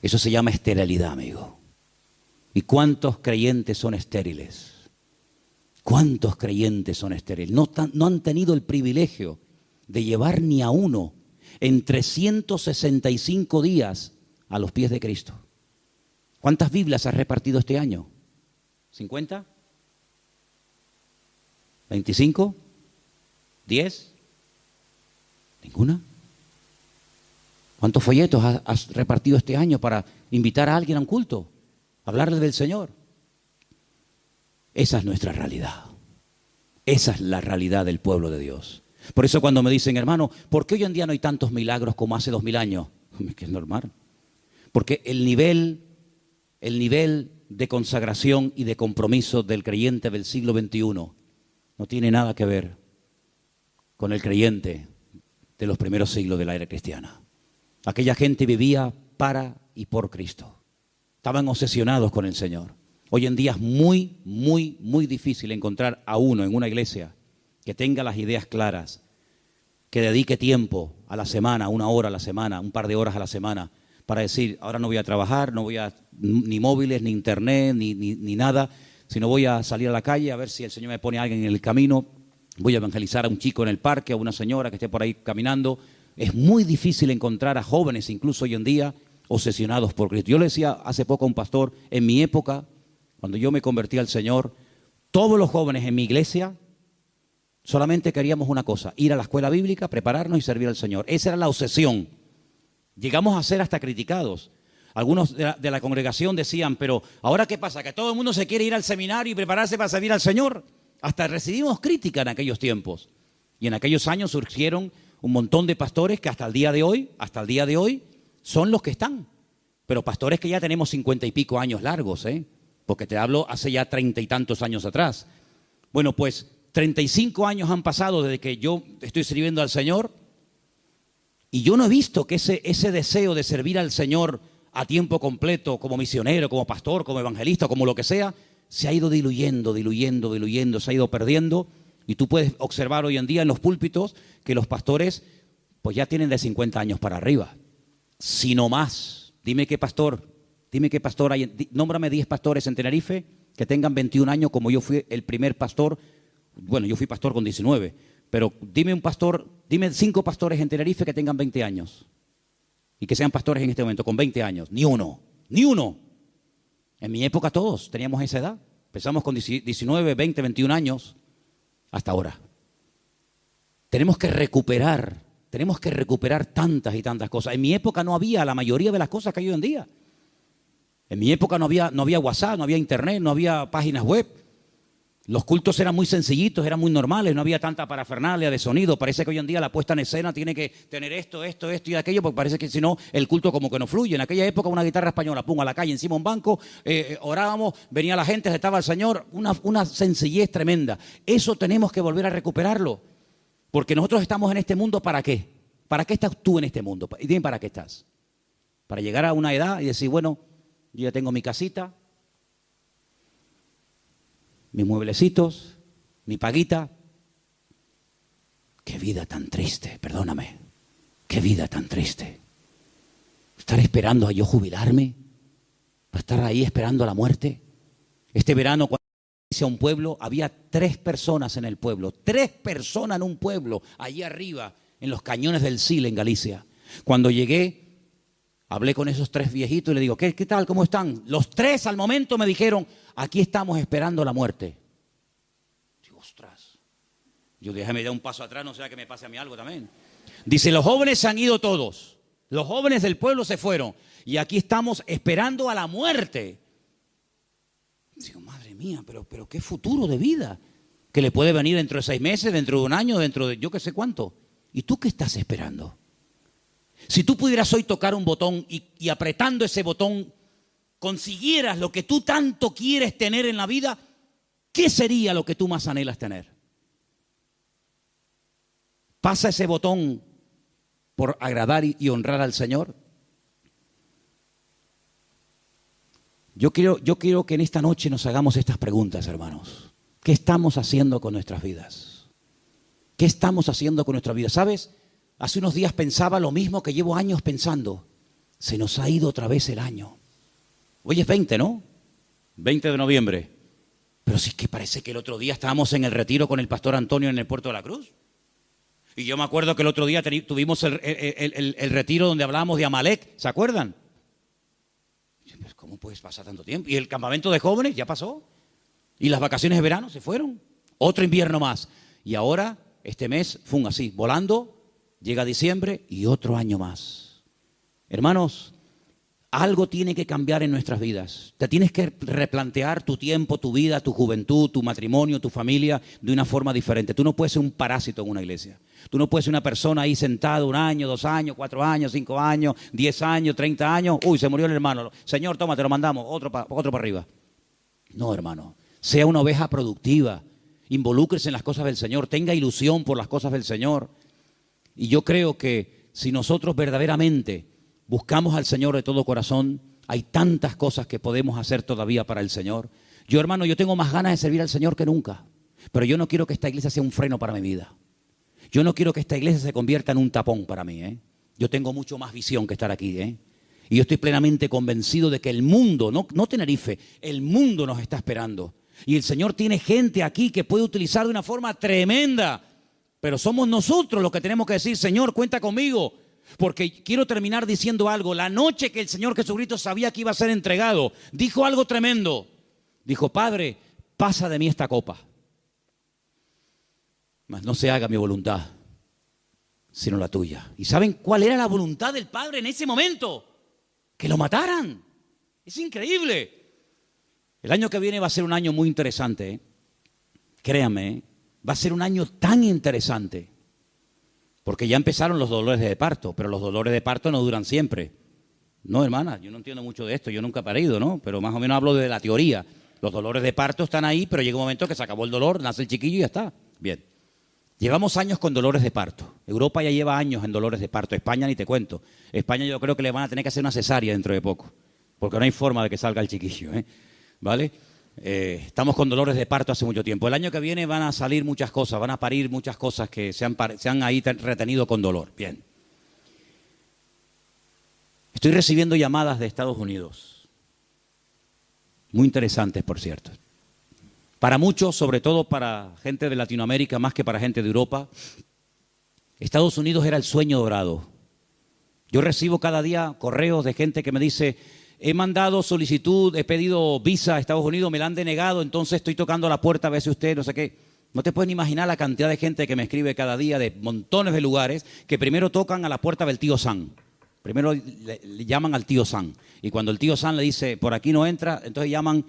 Eso se llama esterilidad, amigo. ¿Y cuántos creyentes son estériles? ¿Cuántos creyentes son estériles? No han tenido el privilegio de llevar ni a uno en 365 días a los pies de Cristo. ¿Cuántas Biblias has repartido este año? ¿50? ¿25? ¿10? ¿Ninguna? ¿Cuántos folletos has repartido este año para invitar a alguien a un culto? Hablarle del Señor. Esa es nuestra realidad. Esa es la realidad del pueblo de Dios. Por eso cuando me dicen, hermano, ¿por qué hoy en día no hay tantos milagros como hace 2000 años? Es que es normal. Porque el nivel de consagración y de compromiso del creyente del siglo XXI no tiene nada que ver con el creyente de los primeros siglos de la era cristiana. Aquella gente vivía para y por Cristo. Estaban obsesionados con el Señor. Hoy en día es muy, muy, muy difícil encontrar a uno en una iglesia que tenga las ideas claras, que dedique tiempo a la semana, 1 hora a la semana, un par de horas a la semana, para decir, ahora no voy a trabajar, no voy a ni móviles, ni internet, ni nada, sino voy a salir a la calle a ver si el Señor me pone a alguien en el camino, voy a evangelizar a un chico en el parque, a una señora que esté por ahí caminando. Es muy difícil encontrar a jóvenes, incluso hoy en día, obsesionados por Cristo. Yo le decía hace poco a un pastor, en mi época, cuando yo me convertí al Señor, todos los jóvenes en mi iglesia solamente queríamos una cosa, ir a la escuela bíblica, prepararnos y servir al Señor. Esa era la obsesión. Llegamos a ser hasta criticados. Algunos de la congregación decían, pero ¿ahora qué pasa? ¿Que todo el mundo se quiere ir al seminario y prepararse para servir al Señor? Hasta recibimos crítica en aquellos tiempos. Y en aquellos años surgieron un montón de pastores que hasta el día de hoy, son los que están. Pero pastores que ya tenemos 50 y pico años largos, porque te hablo hace ya 30 y tantos años atrás. Bueno, pues 35 años han pasado desde que yo estoy sirviendo al Señor y yo no he visto que ese deseo de servir al Señor a tiempo completo, como misionero, como pastor, como evangelista, como lo que sea, se ha ido diluyendo, se ha ido perdiendo. Y tú puedes observar hoy en día en los púlpitos que los pastores pues ya tienen de 50 años para arriba, si no más. Dime qué pastor hay, nómbrame 10 pastores en Tenerife que tengan 21 años como yo fui el primer pastor. Bueno, yo fui pastor con 19, pero dime 5 pastores en Tenerife que tengan 20 años y que sean pastores en este momento con 20 años. Ni uno. En mi época todos teníamos esa edad. Empezamos con 19, 20, 21 años hasta ahora. Tenemos que recuperar tantas y tantas cosas. En mi época no había la mayoría de las cosas que hay hoy en día. En mi época no había WhatsApp, no había internet, no había páginas web. Los cultos eran muy sencillitos, eran muy normales, no había tanta parafernalia de sonido. Parece que hoy en día la puesta en escena tiene que tener esto y aquello, porque parece que si no, el culto como que no fluye. En aquella época una guitarra española, pum, a la calle, encima de un banco, orábamos, venía la gente, estaba el Señor, una sencillez tremenda. Eso tenemos que volver a recuperarlo, porque nosotros estamos en este mundo, ¿para qué? ¿Para qué estás tú en este mundo? Y dime, ¿para qué estás? Para llegar a una edad y decir, bueno, yo ya tengo mi casita, mis mueblecitos, mi paguita. Qué vida tan triste, perdóname. Qué vida tan triste. Estar esperando a yo jubilarme, para estar ahí esperando a la muerte. Este verano, cuando hice a un pueblo, había 3 personas en el pueblo. 3 personas en un pueblo, allí arriba, en los cañones del Sil, en Galicia. Cuando llegué, hablé con esos 3 viejitos y le digo, ¿qué tal? ¿Cómo están? Los 3 al momento me dijeron, aquí estamos esperando la muerte. Digo, ostras. Yo déjame dar un paso atrás, no sea que me pase a mí algo también. Dice, los jóvenes se han ido todos. Los jóvenes del pueblo se fueron. Y aquí estamos esperando a la muerte. Digo, madre mía, pero qué futuro de vida. Que le puede venir dentro de 6 meses, dentro de un año, dentro de yo qué sé cuánto. ¿Y tú qué estás esperando? Si tú pudieras hoy tocar un botón y apretando ese botón consiguieras lo que tú tanto quieres tener en la vida, ¿qué sería lo que tú más anhelas tener? ¿Pasa ese botón por agradar y honrar al Señor? Yo quiero que en esta noche nos hagamos estas preguntas, hermanos. ¿Qué estamos haciendo con nuestras vidas? ¿Qué estamos haciendo con nuestra vida? ¿Sabes? Hace unos días pensaba lo mismo que llevo años pensando. Se nos ha ido otra vez el año. Hoy es 20, ¿no? 20 de noviembre. Pero sí que parece que el otro día estábamos en el retiro con el pastor Antonio en el Puerto de la Cruz. Y yo me acuerdo que el otro día tuvimos el retiro donde hablábamos de Amalek. ¿Se acuerdan? Pues ¿cómo puedes pasar tanto tiempo? Y el campamento de jóvenes ya pasó. Y las vacaciones de verano se fueron. Otro invierno más. Y ahora, este mes, así, volando, llega diciembre y otro año más. Hermanos, algo tiene que cambiar en nuestras vidas. Te tienes que replantear tu tiempo, tu vida, tu juventud, tu matrimonio, tu familia de una forma diferente. Tú no puedes ser un parásito en una iglesia. Tú no puedes ser una persona ahí sentada 1 año, 2 años, 4 años, 5 años, 10 años, 30 años. Uy, se murió el hermano. Señor, toma, te lo mandamos, otro para arriba. No, hermano. Sea una oveja productiva. Involúcrese en las cosas del Señor. Tenga ilusión por las cosas del Señor. Y yo creo que si nosotros verdaderamente buscamos al Señor de todo corazón, hay tantas cosas que podemos hacer todavía para el Señor. Yo, hermano, yo tengo más ganas de servir al Señor que nunca. Pero yo no quiero que esta iglesia sea un freno para mi vida. Yo no quiero que esta iglesia se convierta en un tapón para mí. Yo tengo mucho más visión que estar aquí. Y yo estoy plenamente convencido de que el mundo, no Tenerife, el mundo nos está esperando. Y el Señor tiene gente aquí que puede utilizar de una forma tremenda. Pero somos nosotros los que tenemos que decir, Señor, cuenta conmigo. Porque quiero terminar diciendo algo. La noche que el Señor Jesucristo sabía que iba a ser entregado, dijo algo tremendo. Dijo, Padre, pasa de mí esta copa. Mas no se haga mi voluntad, sino la tuya. ¿Y saben cuál era la voluntad del Padre en ese momento? Que lo mataran. Es increíble. El año que viene va a ser un año muy interesante. Créanme, va a ser un año tan interesante. Porque ya empezaron los dolores de parto, pero los dolores de parto no duran siempre. No, hermana, yo no entiendo mucho de esto, yo nunca he parido, ¿no? Pero más o menos hablo de la teoría. Los dolores de parto están ahí, pero llega un momento que se acabó el dolor, nace el chiquillo y ya está. Bien. Llevamos años con dolores de parto. Europa ya lleva años en dolores de parto. España ni te cuento. España yo creo que le van a tener que hacer una cesárea dentro de poco. Porque no hay forma de que salga el chiquillo, ¿vale? Estamos con dolores de parto hace mucho tiempo. El año que viene van a salir muchas cosas, van a parir muchas cosas que se han ahí retenido con dolor. Bien. Estoy recibiendo llamadas de Estados Unidos. Muy interesantes, por cierto. Para muchos, sobre todo para gente de Latinoamérica, más que para gente de Europa, Estados Unidos era el sueño dorado. Yo recibo cada día correos de gente que me dice, he mandado solicitud, he pedido visa a Estados Unidos, me la han denegado, entonces estoy tocando la puerta a ver si usted, no sé qué. No te puedes ni imaginar la cantidad de gente que me escribe cada día de montones de lugares que primero tocan a la puerta del tío Sam. Primero le llaman al tío Sam. Y cuando el tío Sam le dice, por aquí no entra, entonces llaman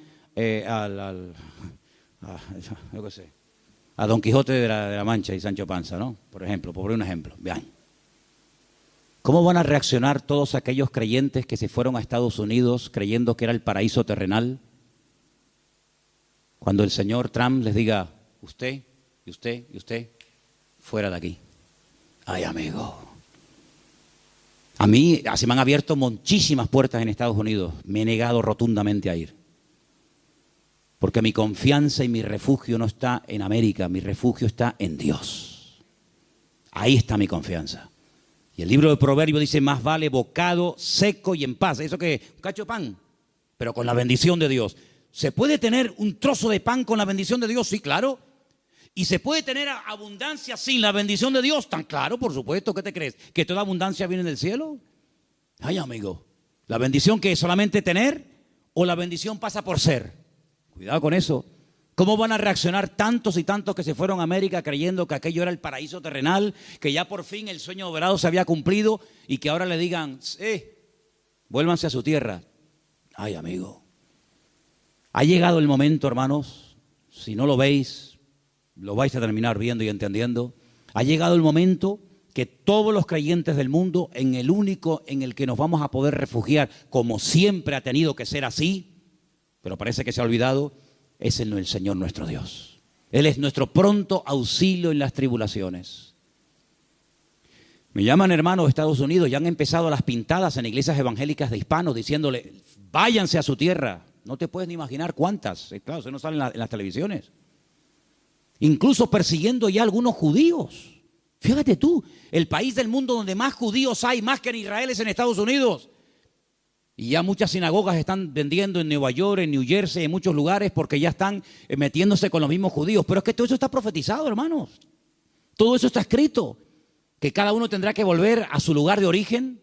yo qué sé, a Don Quijote de la Mancha y Sancho Panza, ¿no? Por ejemplo, por un ejemplo. Vean. ¿Cómo van a reaccionar todos aquellos creyentes que se fueron a Estados Unidos creyendo que era el paraíso terrenal? Cuando el señor Trump les diga, usted, y usted, y usted, fuera de aquí. Ay, amigo. A mí se me han abierto muchísimas puertas en Estados Unidos. Me he negado rotundamente a ir. Porque mi confianza y mi refugio no está en América, mi refugio está en Dios. Ahí está mi confianza. Y el libro de Proverbios dice, más vale bocado seco y en paz. ¿Eso qué? Un cacho de pan, pero con la bendición de Dios. ¿Se puede tener un trozo de pan con la bendición de Dios? Sí, claro. ¿Y se puede tener abundancia sin la bendición de Dios? Tan claro, por supuesto. ¿Qué te crees? ¿Que toda abundancia viene del cielo? Ay, amigo. ¿La bendición que es solamente tener o la bendición pasa por ser? Cuidado con eso. ¿Cómo van a reaccionar tantos y tantos que se fueron a América creyendo que aquello era el paraíso terrenal, que ya por fin el sueño dorado se había cumplido y que ahora le digan, vuélvanse a su tierra? Ay, amigo. Ha llegado el momento, hermanos, si no lo veis, lo vais a terminar viendo y entendiendo. Ha llegado el momento que todos los creyentes del mundo, en el único en el que nos vamos a poder refugiar, como siempre ha tenido que ser así, pero parece que se ha olvidado, es el Señor nuestro Dios. Él es nuestro pronto auxilio en las tribulaciones. Me llaman hermanos de Estados Unidos, ya han empezado las pintadas en iglesias evangélicas de hispanos diciéndole, váyanse a su tierra. No te puedes ni imaginar cuántas. Claro, eso no sale en las televisiones. Incluso persiguiendo ya a algunos judíos. Fíjate tú, el país del mundo donde más judíos hay, más que en Israel, es en Estados Unidos. Y ya muchas sinagogas están vendiendo en Nueva York, en New Jersey, en muchos lugares, porque ya están metiéndose con los mismos judíos. Pero es que todo eso está profetizado, hermanos. Todo eso está escrito. Que cada uno tendrá que volver a su lugar de origen.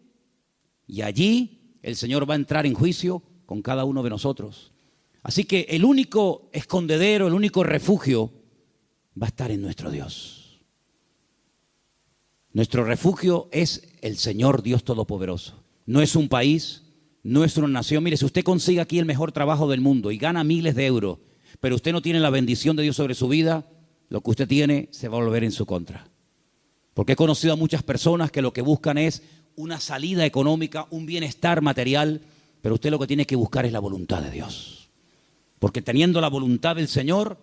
Y allí el Señor va a entrar en juicio con cada uno de nosotros. Así que el único escondedero, el único refugio va a estar en nuestro Dios. Nuestro refugio es el Señor Dios Todopoderoso. no es un país, no es una nación. Mire, si usted consigue aquí el mejor trabajo del mundo y gana miles de euros, pero usted no tiene la bendición de Dios sobre su vida, lo que usted tiene se va a volver en su contra. Porque he conocido a muchas personas que lo que buscan es una salida económica, un bienestar material, pero usted lo que tiene que buscar es la voluntad de Dios. Porque teniendo la voluntad del Señor,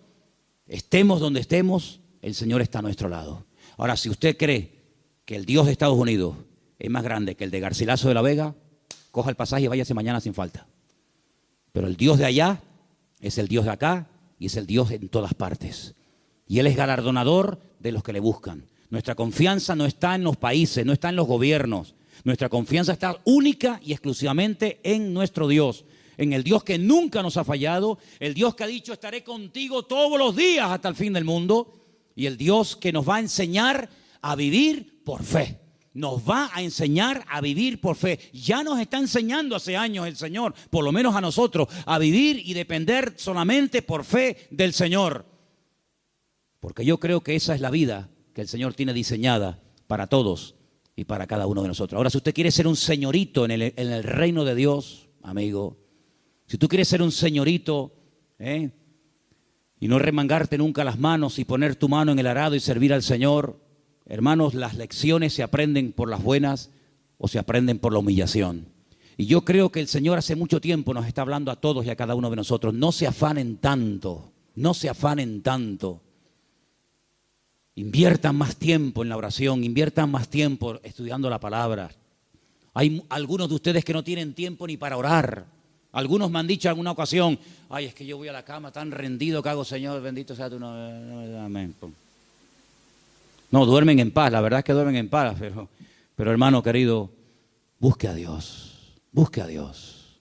estemos donde estemos, el Señor está a nuestro lado. Ahora, si usted cree que el Dios de Estados Unidos es más grande que el de Garcilaso de la Vega, coja el pasaje y váyase mañana sin falta. Pero el Dios de allá es el Dios de acá y es el Dios en todas partes. Y Él es galardonador de los que le buscan. Nuestra confianza no está en los países, no está en los gobiernos. Nuestra confianza está única y exclusivamente en nuestro Dios. En el Dios que nunca nos ha fallado, el Dios que ha dicho estaré contigo todos los días hasta el fin del mundo, y el Dios que nos va a enseñar a vivir por fe. Nos va a enseñar a vivir por fe. Ya nos está enseñando hace años el Señor, por lo menos a nosotros, a vivir y depender solamente por fe del Señor. Porque yo creo que esa es la vida que el Señor tiene diseñada para todos y para cada uno de nosotros. Ahora, si usted quiere ser un señorito en el reino de Dios, amigo, si tú quieres ser un señorito, y no remangarte nunca las manos y poner tu mano en el arado y servir al Señor, hermanos, las lecciones se aprenden por las buenas o se aprenden por la humillación. Y yo creo que el Señor hace mucho tiempo nos está hablando a todos y a cada uno de nosotros. No se afanen tanto, no se afanen tanto. Inviertan más tiempo en la oración, inviertan más tiempo estudiando la palabra. Hay algunos de ustedes que no tienen tiempo ni para orar. Algunos me han dicho en alguna ocasión, ay, es que yo voy a la cama tan rendido que hago, Señor, bendito sea tu nombre. Amén. No, duermen en paz, la verdad es que duermen en paz, pero hermano querido, busque a Dios, busque a Dios.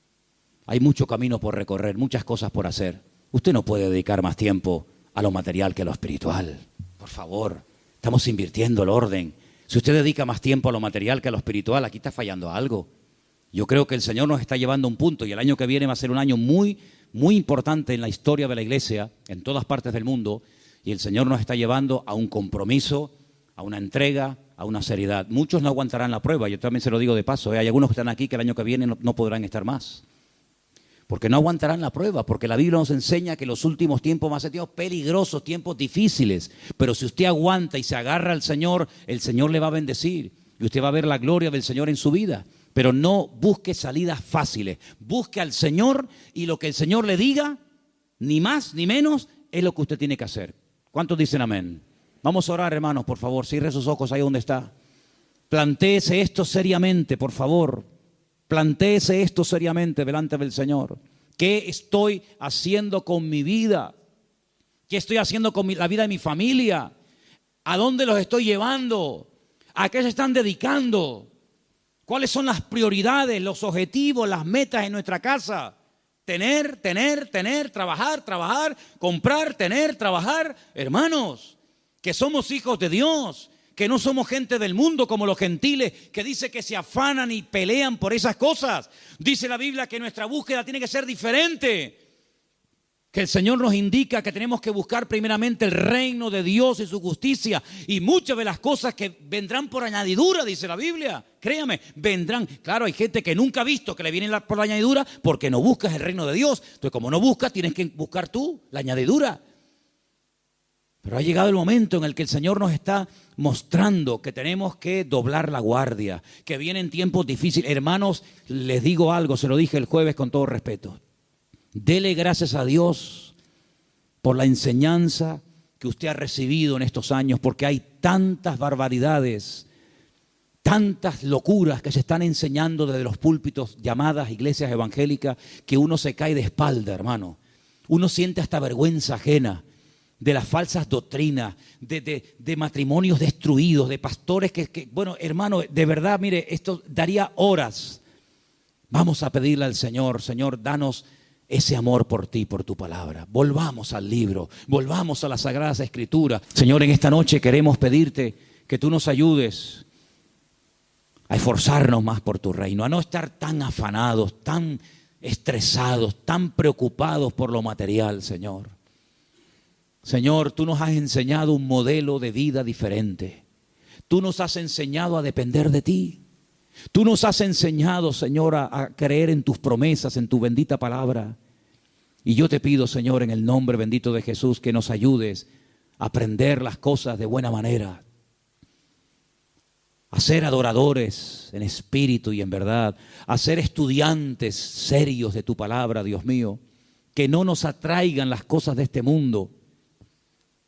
Hay mucho camino por recorrer, muchas cosas por hacer. Usted no puede dedicar más tiempo a lo material que a lo espiritual. Por favor, estamos invirtiendo el orden. Si usted dedica más tiempo a lo material que a lo espiritual, aquí está fallando algo. Yo creo que el Señor nos está llevando a un punto y el año que viene va a ser un año muy, muy importante en la historia de la iglesia, en todas partes del mundo, y el Señor nos está llevando a un compromiso, a una entrega, a una seriedad. Muchos no aguantarán la prueba, yo también se lo digo de paso, hay algunos que están aquí que el año que viene no podrán estar más. Porque no aguantarán la prueba, porque la Biblia nos enseña que los últimos tiempos van a ser tiempos peligrosos, tiempos difíciles. Pero si usted aguanta y se agarra al Señor, el Señor le va a bendecir y usted va a ver la gloria del Señor en su vida. Pero no busque salidas fáciles, busque al Señor y lo que el Señor le diga, ni más ni menos, es lo que usted tiene que hacer. ¿Cuántos dicen amén? Vamos a orar, hermanos, por favor, cierre sus ojos ahí donde está. Plantéese esto seriamente, por favor. Plantéese esto seriamente delante del Señor. ¿Qué estoy haciendo con mi vida? ¿Qué estoy haciendo con la vida de mi familia? ¿A dónde los estoy llevando? ¿A qué se están dedicando? ¿Cuáles son las prioridades, los objetivos, las metas en nuestra casa? Tener, trabajar, comprar, trabajar. Hermanos, que somos hijos de Dios, que no somos gente del mundo como los gentiles, que dice que se afanan y pelean por esas cosas. Dice la Biblia que nuestra búsqueda tiene que ser diferente. Que el Señor nos indica que tenemos que buscar primeramente el reino de Dios y su justicia. Y muchas de las cosas que vendrán por añadidura, dice la Biblia. Créame, vendrán. Claro, hay gente que nunca ha visto que le vienen por la añadidura porque no buscas el reino de Dios. Entonces, como no buscas, tienes que buscar tú la añadidura. Pero ha llegado el momento en el que el Señor nos está mostrando que tenemos que doblar la guardia, que vienen tiempos difíciles. Hermanos, les digo algo, se lo dije el jueves con todo respeto. Dele gracias a Dios por la enseñanza que usted ha recibido en estos años, porque hay tantas barbaridades, tantas locuras que se están enseñando desde los púlpitos llamadas iglesias evangélicas, que uno se cae de espalda, hermano. Uno siente hasta vergüenza ajena de las falsas doctrinas, de matrimonios destruidos, de pastores que, bueno, hermano, de verdad, mire, esto daría horas. Vamos a pedirle al Señor, Señor, danos ese amor por ti, por tu palabra. Volvamos al libro, volvamos a las Sagradas Escrituras. Señor, en esta noche queremos pedirte que tú nos ayudes a esforzarnos más por tu reino, a no estar tan afanados, tan estresados, tan preocupados por lo material, Señor. Señor, tú nos has enseñado un modelo de vida diferente. Tú nos has enseñado a depender de ti. Tú nos has enseñado, Señor, a creer en tus promesas, en tu bendita palabra. Y yo te pido, Señor, en el nombre bendito de Jesús, que nos ayudes a aprender las cosas de buena manera, a ser adoradores en espíritu y en verdad, a ser estudiantes serios de tu palabra, Dios mío, que no nos atraigan las cosas de este mundo.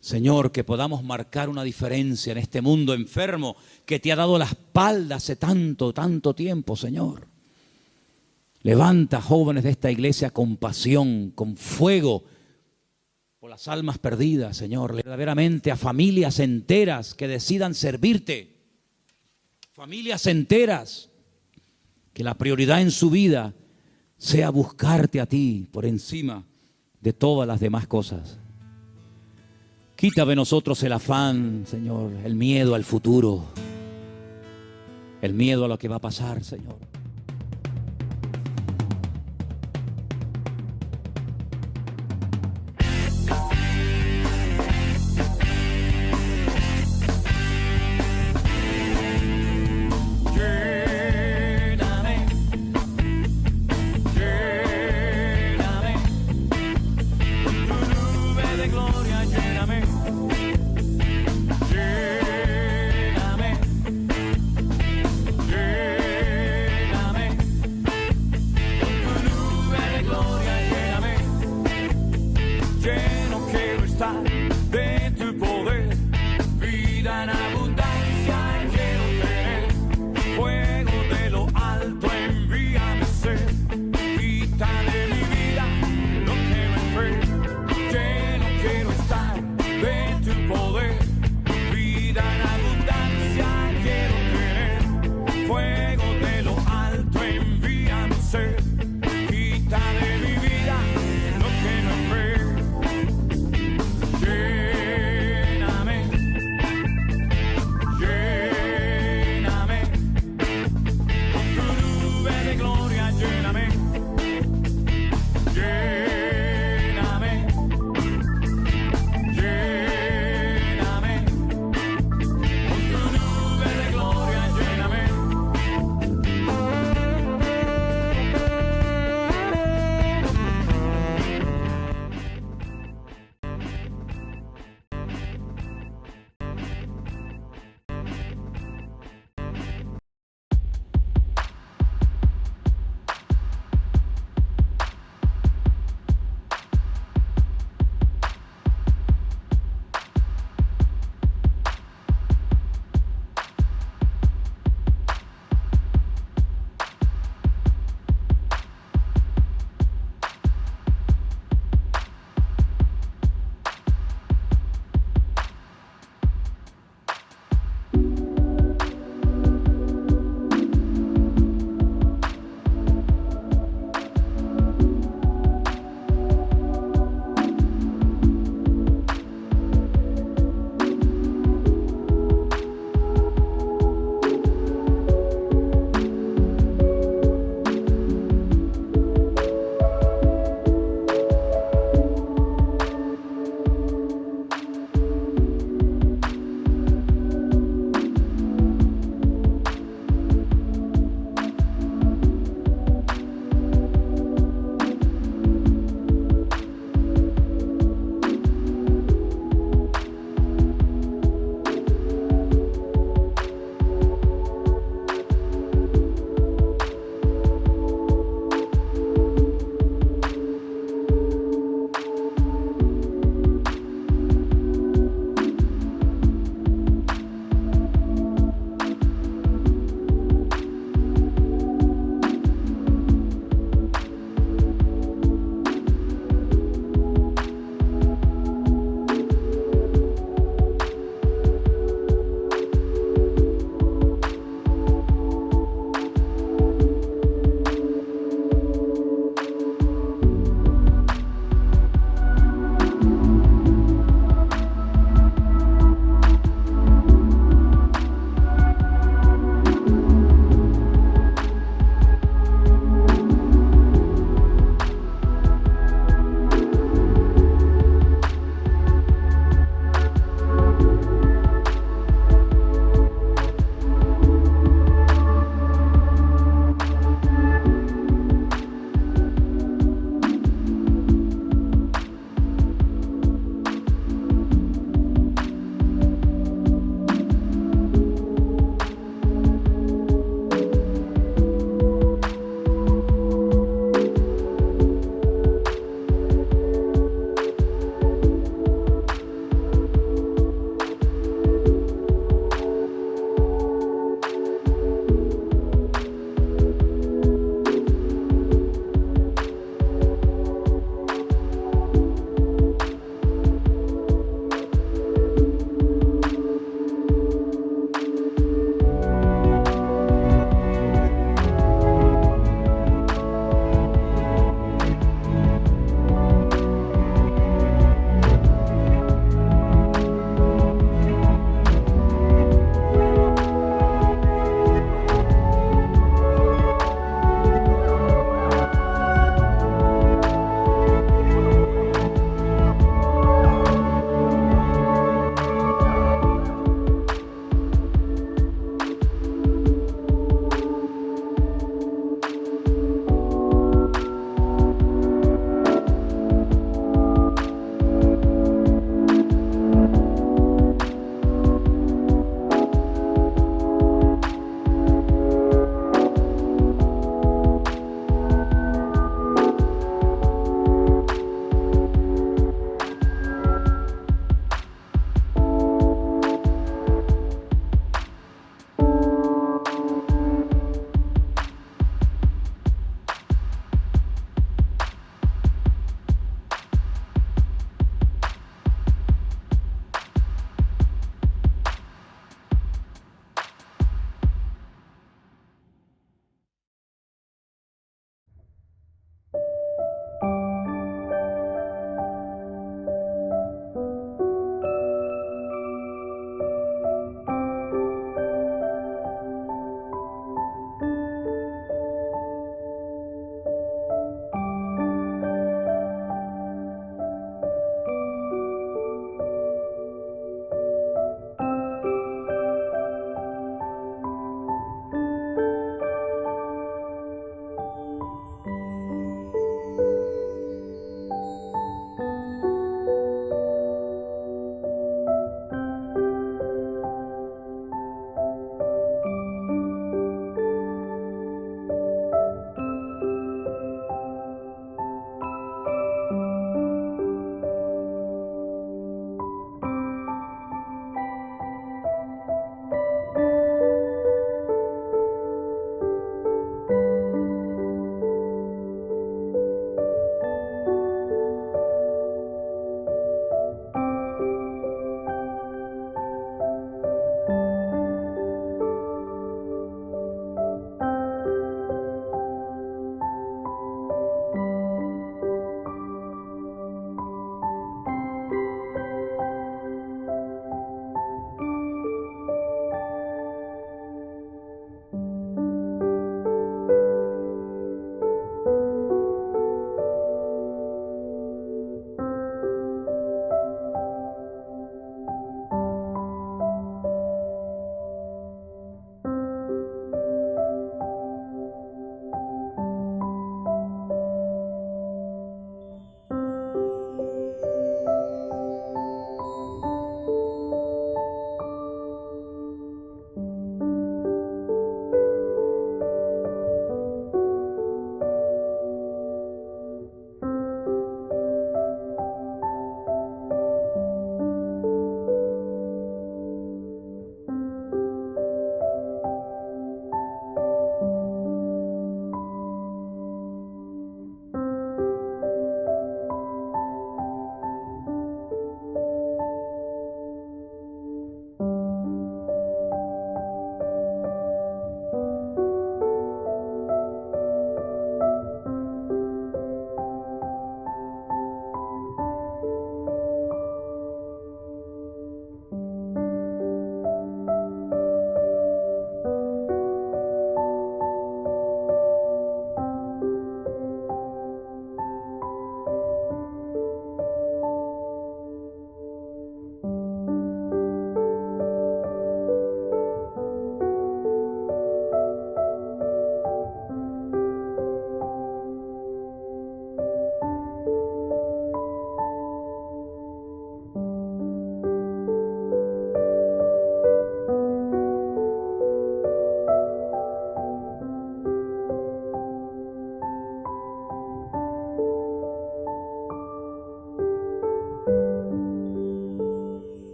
Señor, que podamos marcar una diferencia en este mundo enfermo que te ha dado la espalda hace tanto, tanto tiempo, Señor. Levanta jóvenes de esta iglesia con pasión, con fuego, por las almas perdidas, Señor. Verdaderamente a familias enteras que decidan servirte. Familias enteras, que la prioridad en su vida sea buscarte a ti por encima de todas las demás cosas. Quita de nosotros el afán, Señor, el miedo al futuro, el miedo a lo que va a pasar, Señor. Gloria, lléname.